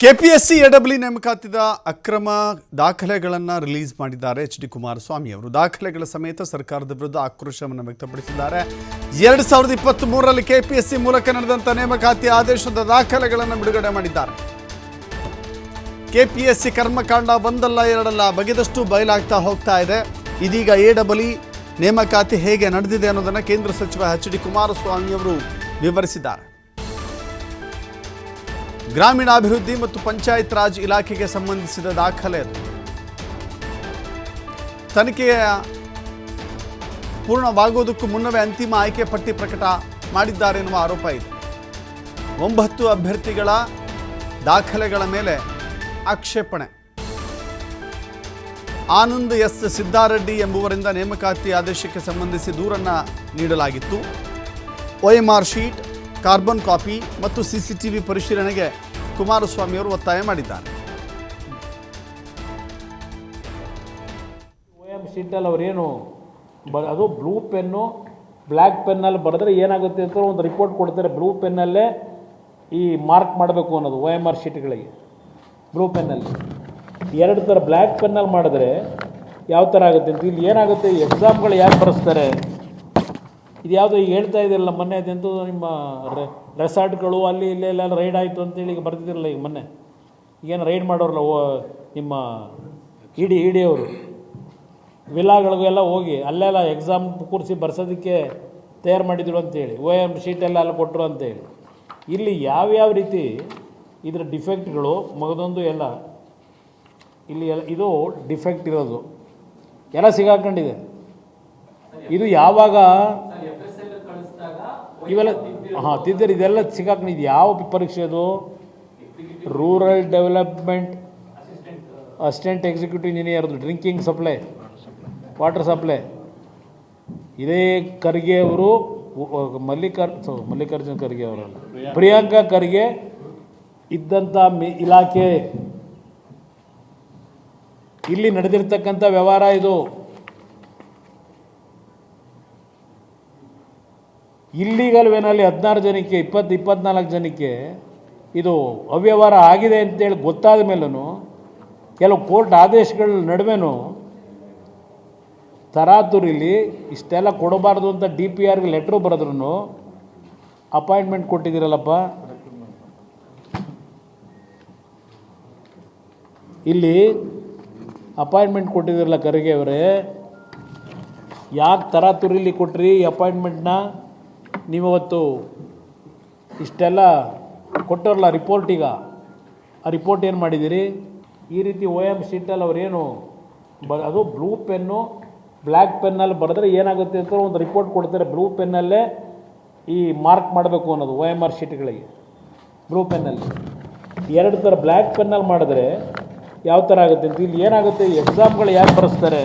KPSC ಎಡಬ್ಲ್ಯೂ ನೇಮಕಾತಿದ ಅಕ್ರಮ ದಾಖಲೆಗಳನ್ನು release ಮಾಡಿದ್ದಾರೆ ಎಚ್ ಡಿ ಕುಮಾರಸ್ವಾಮಿ ಅವರು. ದಾಖಲೆಗಳ ಸಮೇತ ಸರ್ಕಾರದ ವಿರುದ್ಧ ಆಕ್ರೋಶವನ್ನು ವ್ಯಕ್ತಪಡಿಸಿದ್ದಾರೆ. 2023ರಲ್ಲಿ ಕೆಪಿಎಸ್ಸಿ ಮೂಲಕ ನಡೆದಂಥ ನೇಮಕಾತಿ ಆದೇಶದ ದಾಖಲೆಗಳನ್ನು ಬಿಡುಗಡೆ ಮಾಡಿದ್ದಾರೆ. ಕೆಪಿಎಸ್ಸಿ ಕರ್ಮಕಾಂಡ ಒಂದಲ್ಲ ಎರಡಲ್ಲ ಬಗೆದಷ್ಟು ಬಯಲಾಗ್ತಾ ಹೋಗ್ತಾ ಇದೆ. ಇದೀಗ ಎಡಬ್ಲ್ಯೂ ನೇಮಕಾತಿ ಹೇಗೆ ನಡೆದಿದೆ ಅನ್ನೋದನ್ನು ಕೇಂದ್ರ ಸಚಿವ ಎಚ್ ಡಿ ಕುಮಾರಸ್ವಾಮಿ ಅವರು ವಿವರಿಸಿದ್ದಾರೆ. ಗ್ರಾಮೀಣಾಭಿವೃದ್ಧಿ ಮತ್ತು ಪಂಚಾಯತ್ ರಾಜ್ ಇಲಾಖೆಗೆ ಸಂಬಂಧಿಸಿದ ದಾಖಲೆ ತನಿಖೆಯ ಪೂರ್ಣವಾಗುವುದಕ್ಕೂ ಮುನ್ನವೇ ಅಂತಿಮ ಆಯ್ಕೆ ಪಟ್ಟಿ ಪ್ರಕಟ ಮಾಡಿದ್ದಾರೆ ಎನ್ನುವ ಆರೋಪ ಇದೆ. 9 ಅಭ್ಯರ್ಥಿಗಳ ದಾಖಲೆಗಳ ಮೇಲೆ ಆಕ್ಷೇಪಣೆ. ಆನಂದ್ ಎಸ್ ಸಿದ್ದಾರೆಡ್ಡಿ ಎಂಬುವರಿಂದ ನೇಮಕಾತಿ ಆದೇಶಕ್ಕೆ ಸಂಬಂಧಿಸಿ ದೂರನ್ನು ನೀಡಲಾಗಿತ್ತು. OMR ಶೀಟ್, ಕಾರ್ಬನ್ ಕಾಪಿ ಮತ್ತು ಸಿಸಿಟಿವಿ ಪರಿಶೀಲನೆಗೆ ಕುಮಾರಸ್ವಾಮಿ ಅವರು ಒತ್ತಾಯ ಮಾಡಿದ್ದಾರೆ. OM ಶೀಟಲ್ಲಿ ಅವರೇನು ಅದು ಬ್ಲೂ ಪೆನ್ನು ಬ್ಲ್ಯಾಕ್ ಪೆನ್ನಲ್ಲಿ ಬರೆದ್ರೆ ಏನಾಗುತ್ತೆ ಅಂತ ಒಂದು ರಿಪೋರ್ಟ್ ಕೊಡ್ತಾರೆ. ಬ್ಲೂ ಪೆನ್ನಲ್ಲೇ ಈ ಮಾರ್ಕ್ ಮಾಡಬೇಕು ಅನ್ನೋದು OMR ಶೀಟ್ಗಳಿಗೆ. ಬ್ಲೂ ಪೆನ್ನಲ್ಲಿ 2 ಥರ ಬ್ಲ್ಯಾಕ್ ಪೆನ್ನಲ್ಲಿ ಮಾಡಿದ್ರೆ ಯಾವ ಥರ ಆಗುತ್ತೆ ಅಂತ. ಇಲ್ಲಿ ಏನಾಗುತ್ತೆ, ಎಕ್ಸಾಮ್ಗಳು ಯಾರು ಬರೆಸ್ತಾರೆ, ಇದು ಯಾವುದೋ ಈಗ ಹೇಳ್ತಾ ಇದ್ದಿರಲ್ಲ ಮೊನ್ನೆ, ಅದೆಂತೂ ನಿಮ್ಮ ರೆಸಾರ್ಟ್ಗಳು ಅಲ್ಲಿ ಇಲ್ಲೆಲ್ಲ ರೈಡ್ ಆಯಿತು ಅಂತೇಳಿ ಈಗ ಬರ್ತಿದ್ದಿರಲ್ಲ. ಈಗ ಮೊನ್ನೆ ಈಗೇನು ರೈಡ್ ಮಾಡೋರಲ್ಲ ನಿಮ್ಮ ಇಡಿ ಅವರು ವಿಲಾಗಳಿಗೆಲ್ಲ ಹೋಗಿ ಅಲ್ಲೆಲ್ಲ ಎಕ್ಸಾಮ್ ಕೂರಿಸಿ ಬರ್ಸೋದಕ್ಕೆ ತಯಾರು ಮಾಡಿದ್ರು ಅಂತೇಳಿ OM ಶೀಟೆಲ್ಲ ಅಲ್ಲಿ ಕೊಟ್ಟರು ಅಂತೇಳಿ. ಇಲ್ಲಿ ಯಾವ್ಯಾವ ರೀತಿ ಇದರ ಡಿಫೆಕ್ಟ್ಗಳು ಮಗದೊಂದು ಎಲ್ಲ ಇಲ್ಲಿ ಇದು ಡಿಫೆಕ್ಟ್ ಇರೋದು ಎಲ್ಲ ಸಿಗಾಕೊಂಡಿದೆ. ಇದು ಯಾವಾಗ ಇವೆಲ್ಲ ತಿದ್ದರೆ ಇದೆಲ್ಲ ಸಿಗಾಕೊಂಡಿದ್ದು ಯಾವ ಪರೀಕ್ಷೆ ಅದು? ರೂರಲ್ ಡೆವಲಪ್ಮೆಂಟ್ ಅಸಿಸ್ಟೆಂಟ್ ಎಕ್ಸಿಕ್ಯೂಟಿವ್ ಇಂಜಿನಿಯರ್ದು ಡ್ರಿಂಕಿಂಗ್ ಸಪ್ಲೈ, ವಾಟರ್ ಸಪ್ಲೈ. ಇದೇ ಖರ್ಗೆ ಅವರು ಮಲ್ಲಿಕಾರ್ಜುನ ಖರ್ಗೆ ಅವರಲ್ಲ, ಪ್ರಿಯಾಂಕಾ ಖರ್ಗೆ ಇದ್ದಂಥ ಇಲಾಖೆ. ಇಲ್ಲಿ ನಡೆದಿರ್ತಕ್ಕಂಥ ವ್ಯವಹಾರ ಇದು. ಇಲ್ಲೀಗಲ್ ವೇನಲ್ಲಿ 16 ಜನಕ್ಕೆ 24 ಜನಕ್ಕೆ ಇದು ಅವ್ಯವಹಾರ ಆಗಿದೆ ಅಂತೇಳಿ ಗೊತ್ತಾದ ಮೇಲೂ ಕೆಲವು ಕೋರ್ಟ್ ಆದೇಶಗಳ ನಡುವೆನೂ ತರಾತುರಿಲಿ ಇಷ್ಟೆಲ್ಲ ಕೊಡಬಾರ್ದು ಅಂತ DPRಗೆ ಲೆಟ್ರು ಬರೆದ್ರೂ ಅಪಾಯಿಂಟ್ಮೆಂಟ್ ಕೊಟ್ಟಿದ್ದೀರಲ್ಲಪ್ಪ. ಇಲ್ಲಿ ಅಪಾಯಿಂಟ್ಮೆಂಟ್ ಕೊಟ್ಟಿದ್ದೀರಲ್ಲ ಖರ್ಗೆ ಅವರೇ, ಯಾಕೆ ತರಾತುರಿಲಿ ಕೊಟ್ರಿ ಈ ಅಪಾಯಿಂಟ್ಮೆಂಟ್ನ? ನೀವತ್ತು ಇಷ್ಟೆಲ್ಲ ಕೊಟ್ಟರಲ್ಲ ರಿಪೋರ್ಟಿಗ, ಆ ರಿಪೋರ್ಟ್ ಏನು ಮಾಡಿದ್ದೀರಿ? ಈ ರೀತಿ OM ಶೀಟಲ್ಲಿ ಅವರೇನು ಅದು ಬ್ಲೂ ಪೆನ್ನು ಬ್ಲ್ಯಾಕ್ ಪೆನ್ನಲ್ಲಿ ಬರೆದ್ರೆ ಏನಾಗುತ್ತೆ ಅಂತ ಒಂದು ರಿಪೋರ್ಟ್ ಕೊಡ್ತಾರೆ. ಬ್ಲೂ ಪೆನ್ನಲ್ಲೇ ಈ ಮಾರ್ಕ್ ಮಾಡಬೇಕು ಅನ್ನೋದು OMR ಶೀಟ್ಗಳಿಗೆ. ಬ್ಲೂ ಪೆನ್ನಲ್ಲಿ 2 ಥರ ಬ್ಲ್ಯಾಕ್ ಪೆನ್ನಲ್ಲಿ ಮಾಡಿದ್ರೆ ಯಾವ ಥರ ಆಗುತ್ತೆ ಅಂತ. ಇಲ್ಲಿ ಏನಾಗುತ್ತೆ, ಎಕ್ಸಾಮ್ಗಳು ಯಾರು ಬರೆಸ್ತಾರೆ,